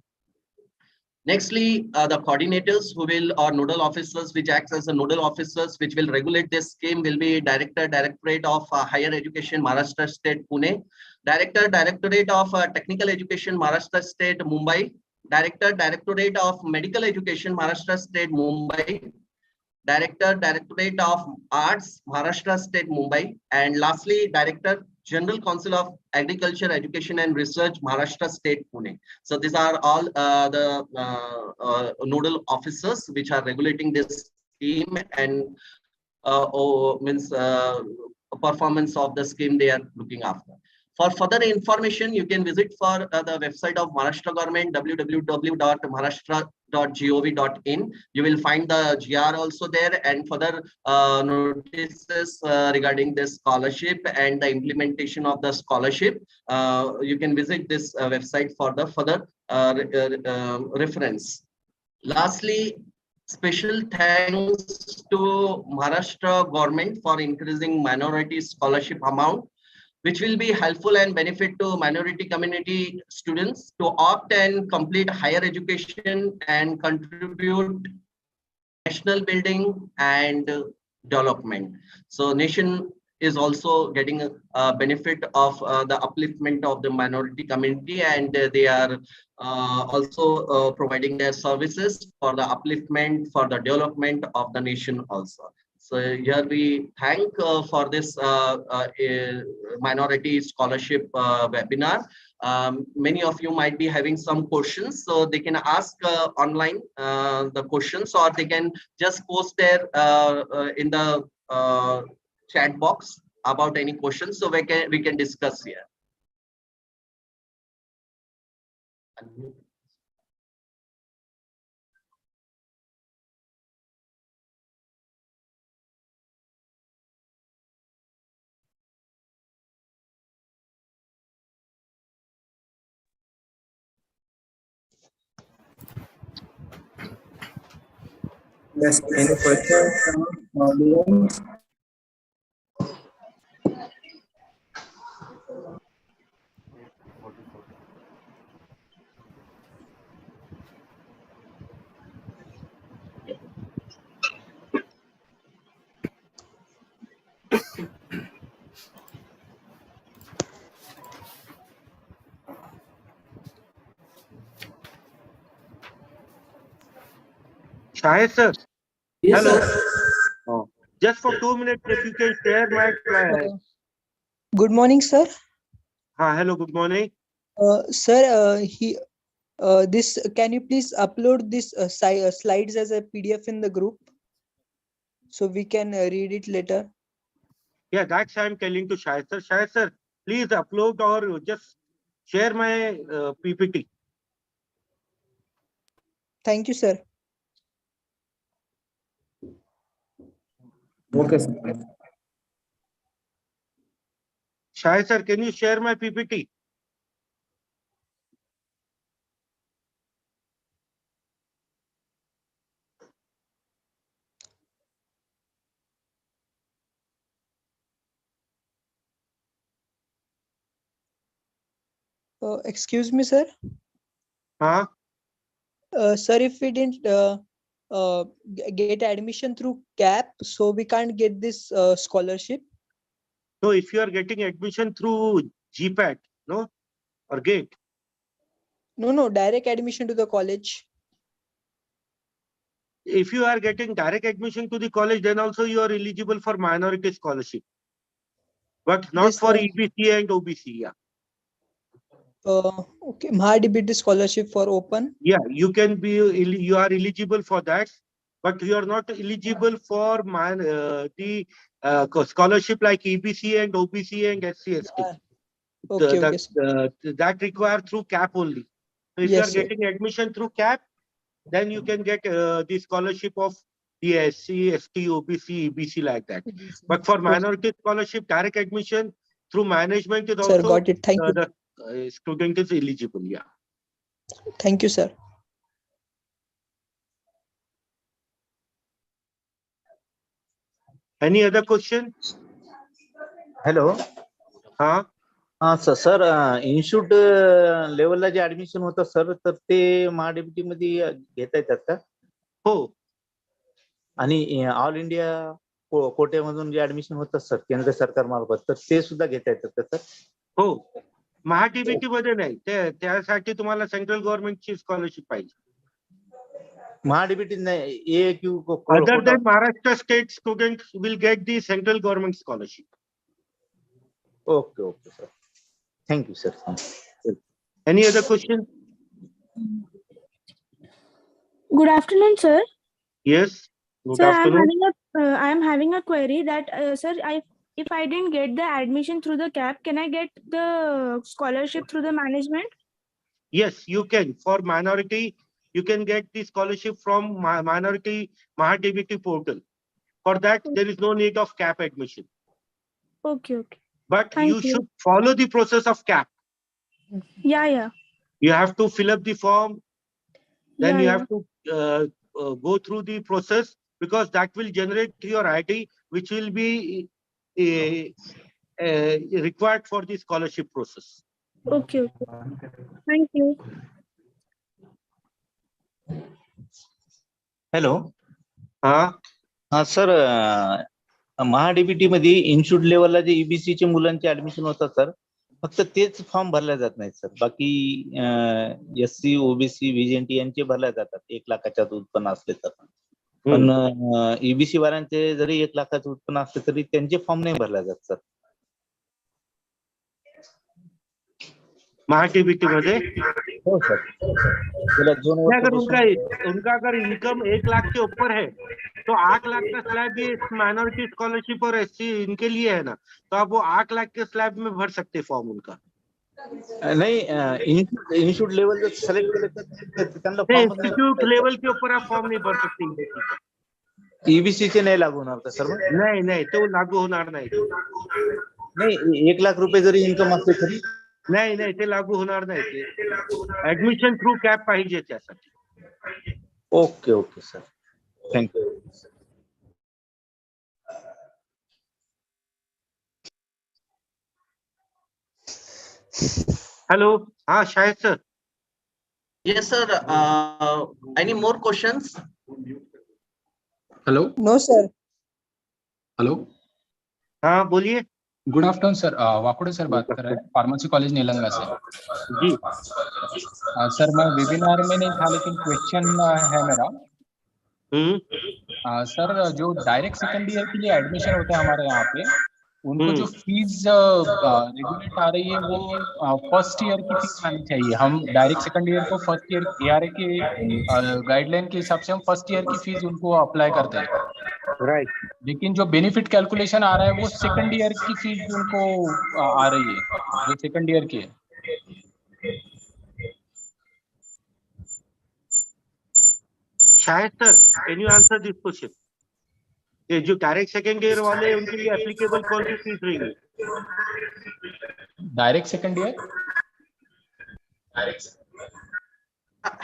Nextly, the coordinators who will, or nodal officers which acts as the nodal officers which will regulate this scheme will be Directorate of Higher Education, Maharashtra State, Pune, Directorate of Technical Education, Maharashtra State, Mumbai, Directorate of Medical Education, Maharashtra State, Mumbai, Directorate of Arts, Maharashtra State, Mumbai, and lastly, Director General Council of Agriculture, Education and Research, Maharashtra State, Pune. So these are all the nodal officers which are regulating this scheme and performance of the scheme they are looking after. For further information, you can visit for the website of Maharashtra government, www.maharashtra.gov.in. You will find the GR also there, and further notices regarding this scholarship and the implementation of the scholarship. You can visit this website for the further reference. Lastly, special thanks to Maharashtra government for increasing minority scholarship amount, which will be helpful and benefit to minority community students to opt and complete higher education and contribute national building and development. So nation is also getting a benefit of the upliftment of the minority community, and they are also providing their services for the upliftment, for the development of the nation also. So here we thank for this minority scholarship webinar. Many of you might be having some questions, so they can ask online the questions, or they can just post there in the chat box about any questions, so we can discuss here. Yes, any questions from audience? Shahid sir, Yes, hello. sir. Oh, just for 2 minutes, if you can share my Good morning, sir. hello, good morning. Sir, this can you please upload this slides as a PDF in the group so we can read it later? Yeah, that's I'm telling to Shahid sir. Shahid sir, please upload or just share my PPT. Thank you, sir. Okay, sir. Shahid sir, can you share my PPT? Excuse me, sir. Huh? Sir, if we didn't get admission through CAP, so we can't get this scholarship. So if you are getting admission through GPAT, no, or GATE, No, direct admission to the college. if you are getting direct admission to the college, then also you are eligible for minority scholarship, but not This, for EBC and OBC. Yeah, okay, MHA scholarship for open. yeah, you can be, you are eligible for that, but you are not eligible for the scholarship like EBC and OBC and SC, ST. Okay, okay, sir. That require through CAP only. So if you are Yes, sir. getting admission through CAP, then you can get the scholarship of the SC, ST, OBC, EBC like that. But for minority scholarship, direct admission through management is Sir, also got it. Thank you. the student is eligible. Yeah. Thank you, sir. Any other question? Hello Huh? हा sir institute लेवलला जे admission होतं sir तर ते महाडीबीटी मध्ये घेता येतात का हो. आणि ऑल इंडिया कोट्यामधून जे ऍडमिशन होतं सर केंद्र सरकार मार्फत तर ते सुद्धा घेता येतात का सर हो. महाडीबीटी मध्ये नाही, त्यासाठी तुम्हाला सेंट्रल गव्हर्नमेंटची स्कॉलरशिप पाहिजे. महाडीबीटी नाही AAQ Other than Maharashtra state students will get the central government scholarship. Okay okay sir thank you sir. Any other question? Good afternoon, sir. Yes. Good Sir, afternoon. I am having a query that, sir, if I didn't get the admission through the CAP, can I get the scholarship through the management? Yes, you can. For minority, you can get the scholarship from minority MahaDBT portal. For that, there is no need of CAP admission. Okay, okay. But Thank you you. should follow the process of CAP. Yeah. You have to fill up the form. Then Yeah, you yeah. have to go through the process, because that will generate your ID, which will be required for the scholarship process. Okay, okay. Thank you. Hello हा sir MahaDBT मध्ये institute लेवलला जे EBC चे मुलांचे admission होतात sir फक्त तेच form भरले जात नाहीत सर बाकी SC OBC VGNT यांचे भरले जातात 1 लाखाच्या उत्पन्न असले तर पण EBC वाल्यांचे जरी 1 लाखाचं उत्पन्न असले तरी त्यांचे फॉर्म नाही भरले जात सर महाडीबीटी मध्ये. हो सर अगर उनका अगर इनकम 1 लाख के ऊपर है तो 8 लाख का स्लैब भी माइनॉरिटी स्कॉलरशिप और SC इनके लिए है ना, तो आप वो 8 लाख के स्लैब में भर सकते फॉर्म उनका. नहीं इंस्टीट्यूट लेवल जब सेलेक्ट केले तर त्यांना फॉर्म इंस्टीट्यूट लेवल के ऊपर आप फॉर्म नहीं भर सकते. EBC चे नाही लागू होणार का सर नहीं तो लागू होणार नाही. नाही 1 लाख रुपये जरी इन्कम असते तरी नाही ते लागू होणार नाही. ऍडमिशन थ्रू कॅप पाहिजे त्यासाठी. Okay okay sir thank you. Hello हाँ Shahid sir. Yes, sir. Any more questions? Hello. No, sir. Hello. हाँ बोलिए. Good afternoon sir. Wakude sir बात कर रहे हैं फार्मेसी कॉलेज नीलंगा से. जी. सर मैं वेबिनार में नहीं था लेकिन क्वेश्चन है मेरा. सर जो डायरेक्ट सेकेंड ईयर के लिए एडमिशन होता है हमारे यहाँ पे उनको जो फीस रेगुलेट आ रही है वो फर्स्ट ईयर की फीस आनी चाहिए. हम डायरेक्ट सेकेंड ईयर को फर्स्ट ईयर ARA के गाइडलाइन के हिसाब से हम फर्स्ट ईयर की फीस उनको अप्लाई करते हैं. राइट. लेकिन जो बेनिफिट कैलकुलेशन आ रहा है वो सेकंड ईयर की फीस उनको आ रही है जो सेकंड ईयर की है. Shahid sir can you answer this question. ये जो डायरेक्ट सेकेंड ईयर वाले उनके लिए एप्लीकेबल कौन सी फीस रहेगी. Direct second year.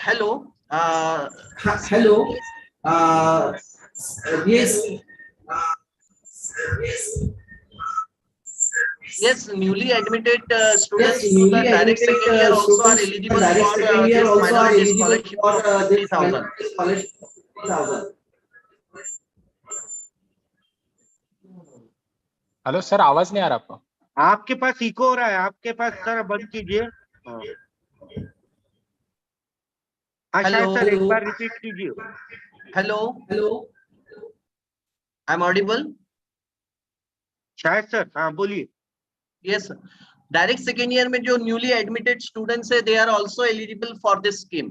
Hello. Hello. Yes. Yes, newly admitted Yes, students to the newly direct admitted second year also are students in eligible direct for second year this also are minority eligible scholarship for of this 50,000. minority scholarship of 50,000. Hello sir, आवाज नहीं आ रहा आपको? आपके पास eco हो रहा है, आपके पास sir बंद कीजिए। हाँ शायद सर एक बार रिपीट कीजिए। Hello, Hello. I'm audible. शायद सर, हाँ बोलिए। Yes, sir. Direct second year में जो newly admitted students है, they are also eligible for this scheme.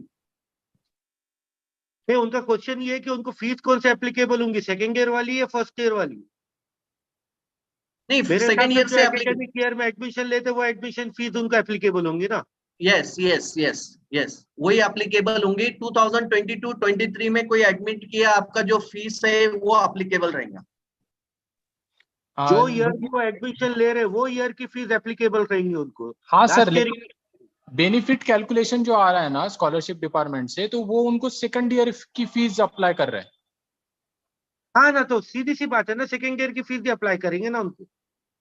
नहीं, उनका क्वेश्चन ये है कि उनको फीस कौन से एप्लीकेबल होंगी, सेकेंड ईयर वाली या फर्स्ट ईयर वाली? नहीं, मेरे सेकेंड हिसाब ईयर से से एकेडमिक ईयर में एडमिशन लेते वो एडमिशन फीस उनको एप्लीकेबल होंगी ना। यस यस यस यस, वही एप्लीकेबल होंगी। 2022-23 में कोई एडमिट किया, आपका जो फीस है वो एप्लीकेबल रहेगा। जो ईयर को एडमिशन ले रहे वो ईयर की फीस एप्लीकेबल रहेंगी उनको। हाँ सर, लास्ट ईयर लेकिन बेनिफिट कैलकुलेशन जो आ रहा है ना स्कॉलरशिप डिपार्टमेंट से, तो वो उनको सेकंड ईयर की फीस अप्लाई कर रहे हैं। हाँ ना, तो सीधी सी बात है ना, सेकेंड ईयर की फीस भी अप्लाई करेंगे ना उनको,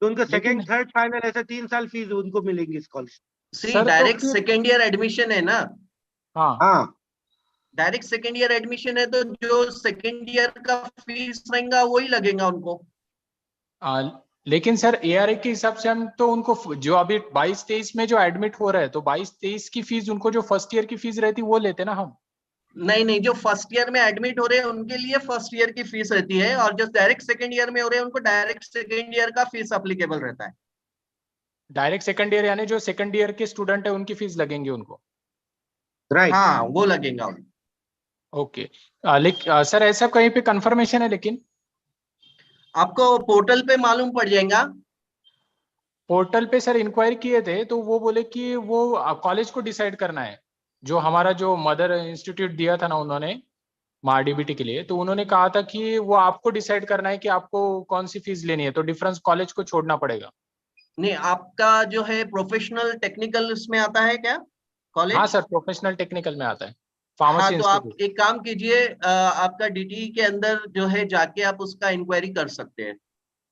तो उनको सेकेंड थर्ड फाइनल ऐसा 3 साल फीस उनको मिलेंगी स्कॉलरशिप। सी डायरेक्ट सेकेंड ईयर एडमिशन है ना। हाँ डायरेक्ट सेकेंड ईयर एडमिशन है, तो जो सेकेंड ईयर का फीस रहेगा वही लगेगा उनको। लेकिन सर एआरए के हिसाब से हम तो उनको जो अभी 22-23 में जो एडमिट हो रहे हैं, तो 22-23 की फीस उनको जो फर्स्ट ईयर की फीस रहती वो लेते ना हम। नहीं नहीं, जो फर्स्ट ईयर में एडमिट हो रहे हैं उनके लिए फर्स्ट ईयर की फीस रहती है, और जो डायरेक्ट सेकेंड ईयर में हो रहे हैं उनको डायरेक्ट सेकेंड ईयर का फीस एप्लीकेबल रहता है। डायरेक्ट सेकंड ईयर यानी जो सेकंड ईयर के स्टूडेंट है उनकी फीस लगेंगे उनको। राइट, हाँ वो लगेगा। ओके, लेकिन सर ऐसा कहीं पे कंफर्मेशन है? लेकिन आपको पोर्टल पे मालूम पड़ जाएगा। पोर्टल पे सर इंक्वायरी किए थे, तो वो बोले कि वो कॉलेज को डिसाइड करना है। जो हमारा जो मदर इंस्टीट्यूट दिया था ना उन्होंने महाडीबीटी के लिए, तो उन्होंने कहा था कि वो आपको डिसाइड करना है कि आपको कौन सी फीस लेनी है, तो डिफरेंस कॉलेज को छोड़ना पड़ेगा। नहीं, आपका जो है प्रोफेशनल टेक्निकल उसमें आता है क्या कॉलेज? हाँ सर, प्रोफेशनल टेक्निकल में आता है, हाँ, फार्मेसी तो आप इंस्टीट्यूट। एक काम कीजिए, आपका डीटी के अंदर जो है जाके आप उसका इंक्वायरी कर सकते हैं।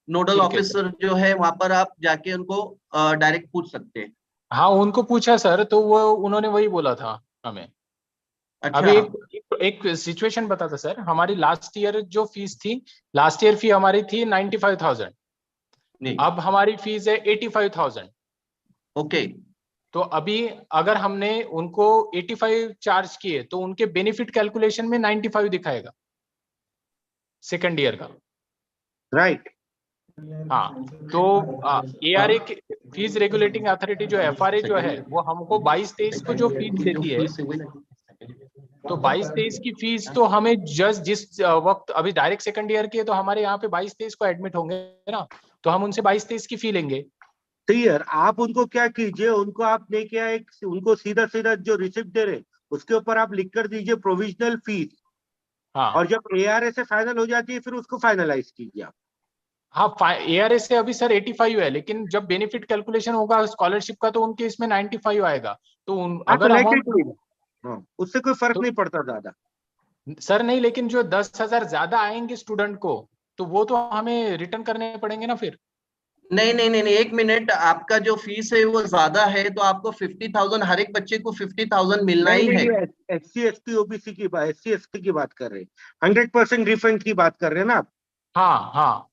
नोडल ठीक है सर। ऑफिसर जो है वहां पर आप जाके उनको डायरेक्ट पूछ सकते हैं। हाँ उनको पूछा सर, तो वो उन्होंने वही बोला था हमें। अच्छा। अभी एक सिचुएशन बता था सर, हमारी लास्ट ईयर जो फीस थी, लास्ट ईयर फी हमारी थी 95,000। नहीं, अब हमारी फीस है 85,000। ओके। तो अभी अगर हमने उनको 85 चार्ज किए, तो उनके बेनिफिट कैलकुलेशन में 95 दिखाएगा सेकंड ईयर का। राइट। हाँ, तो एआरए की फीस रेगुलेटिंग अथॉरिटी जो एफआरए जो है, वो हमको 22-23 को जो फीस देती है, तो 22-23 की फीस तो हमें जस्ट जिस वक्त अभी डायरेक्ट सेकंड ईयर की है, तो हमारे यहाँ पे 22-23 को एडमिट होंगे ना, तो हम उनसे 22-23 की फी लेंगे। क्लियर। आप उनको क्या कीजिए, उनको आप लेके आए, उनको सीधा सीधा जो रिसिप्ट दे रहे उसके ऊपर आप लिख कर दीजिए प्रोविजनल फीस। हाँ, और जब एआरए से फाइनल हो जाती है फिर उसको फाइनलाइज कीजिए आप। हाँ, एआरए से अभी सर 85 है, लेकिन जब बेनिफिट कैलकुलेशन होगा स्कॉलरशिप का, तो उनके इसमें 95 आएगा। तो अगर अमाउंट, उससे कोई फर्क तो नहीं पड़ता ज्यादा। सर नहीं, लेकिन जो 10,000 ज्यादा आएंगे स्टूडेंट को, तो वो तो हमें रिटर्न करने पड़ेंगे ना फिर। नहीं नहीं नहीं नहीं, एक मिनट, आपका जो फीस है वो ज्यादा है, तो आपको 50,000, हर एक बच्चे को 50,000 मिलना नहीं ही है। नहीं, एससी एसटी ओबीसी की बात, SC ST की बात कर रहे हैं, 100% रिफंड की बात कर रहे हैं ना आप। हाँ हाँ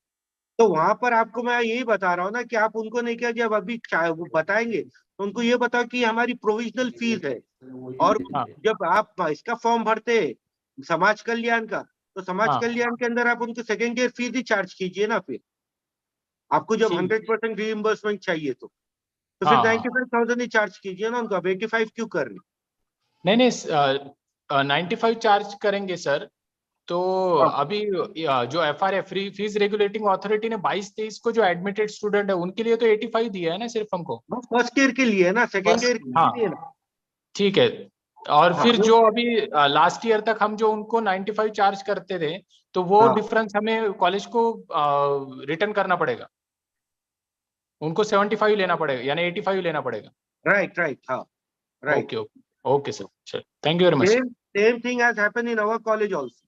तो वहां पर आपको मैं यही बता रहा हूँ ना कि आप उनको नहीं किया, जब अभी वो बताएंगे तो उनको ये बताओ कि हमारी प्रोविजनल फीस है। और हाँ जब आप इसका फॉर्म भरते हैं समाज कल्याण का, तो समाज हाँ, कल्याण के अंदर आप उनको सेकेंड ईयर फीस ही चार्ज कीजिए ना। फिर आपको जब ठीक, 100% रीइंबर्समेंट चाहिए तो फिर हाँ हाँ, 95,000 ही चार्ज कीजिए ना उनको। आप 85 क्यों कर रहे नहीं नहीं, 95 चार्ज करेंगे सर। तो हैं? अभी जो FRA free fees regulating authority ने 22-23 को जो एडमिटेड स्टूडेंट है उनके लिए तो 85 दिया है ना सिर्फ हमको। फर्स्ट ईयर के लिए है ना, सेकेंड बस। ईयर के हाँ, लिए नहीं है ना। ठीक है। और हाँ फिर जो अभी लास्ट ईयर तक हम जो उनको 95 चार्ज करते थे, तो वो हाँ, डिफरेंस हमें कॉलेज को रिटर्न करना पड़ेगा। उनको 75 लेना पड़ेगा, यानी 85 लेना पड़ेगा। राइट राइट, हाँ right. Okay okay okay sir, thank you very much. Same thing has happened in our college also.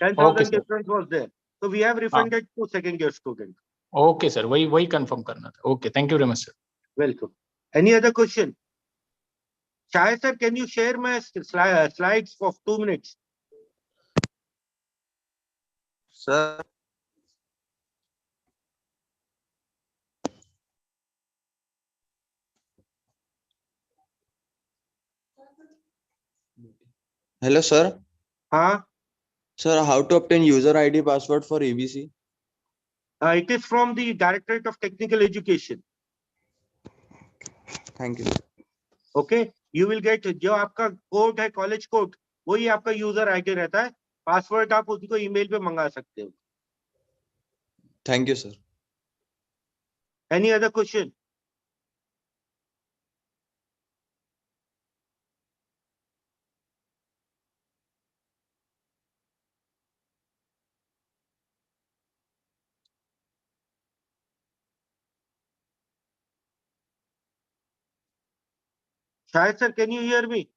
Okay 10,000 sir, difference was there. So we have हाँ refunded to second year student. Okay sir, वही confirm करना था. Okay, thank you very much sir. Welcome. Any other question? Shahid sir, can you share my slides for 2 minutes? Sir. Hello, sir. Huh? Sir, how to obtain user ID password for EBC? It is from the Directorate of Technical Education. Thank you. Okay, you will get जो आपका code है college code वही आपका user ID रहता है. Password आप उसको email पे मंगा सकते हो. Thank you, sir. Any other question? Shahid sir, can you hear me?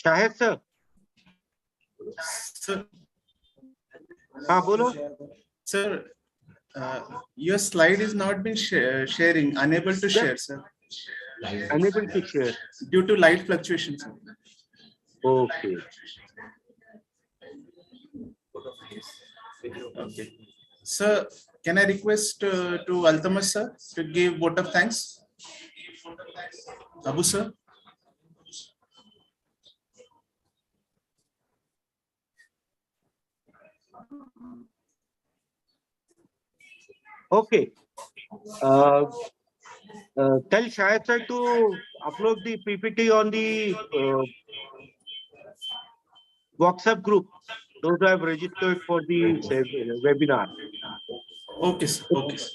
Shahid sir. Sir, हाँ बोलो. sir, your slide is not been sharing, unable to share, sir. Unable to share. Due to light fluctuations. Okay. Okay. Sir, can I request to Altamas sir to give vote of thanks? Abu sir. Okay. Tell Shahid sir to upload the PPT on the WhatsApp group. Those who have registered for the webinar. Okay, sir. Okay, sir.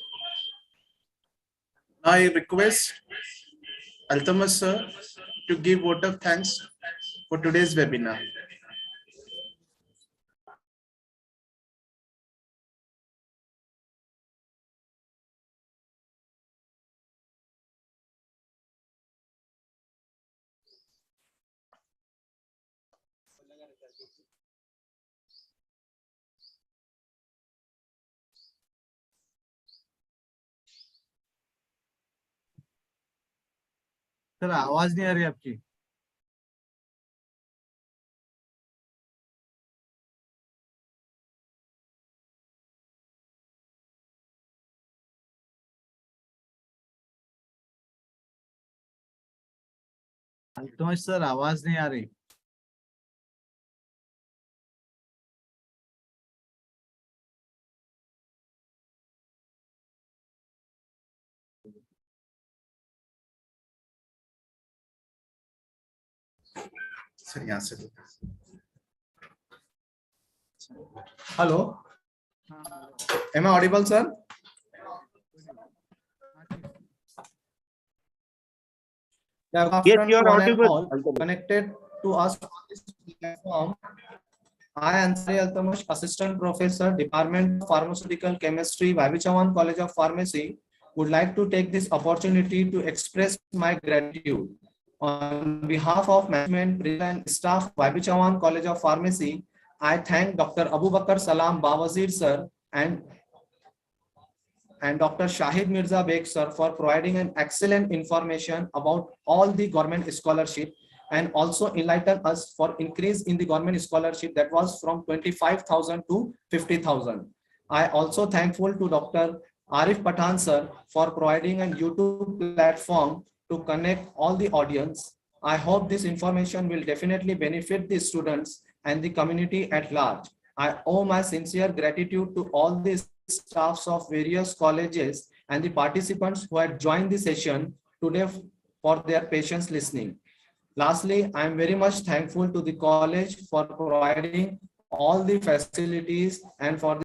I request Altamas sir to give vote of thanks for today's webinar. Sir आवाज नहीं आ रही आपकी. तो sir आवाज नहीं आ रही. Sir यहाँ से. Hello. Am I audible, sir? Good Yes, afternoon you to are one and audible. all connected to us on this platform. I am Ansari Altamash, Assistant Professor, Department of Pharmaceutical Chemistry, Vaibhav Chavan College of Pharmacy. Would like to take this opportunity to express my gratitude on behalf of management and staff Vaibhav Chavan College of Pharmacy. I thank Dr. Abu Bakar Salam Bawazir sir and Dr. Shahid Mirza Beg sir for providing an excellent information about all the government scholarship and also enlighten us for increase in the government scholarship that was from 25,000 to 50,000. I also thankful to Dr. Arif Pathan sir for providing a YouTube platform to connect all the audience. I hope this information will definitely benefit the students and the community at large. I owe my sincere gratitude to all the staffs of various colleges and the participants who had joined the session today for their patience listening. Lastly, I am very much thankful to the college for providing all the facilities and for the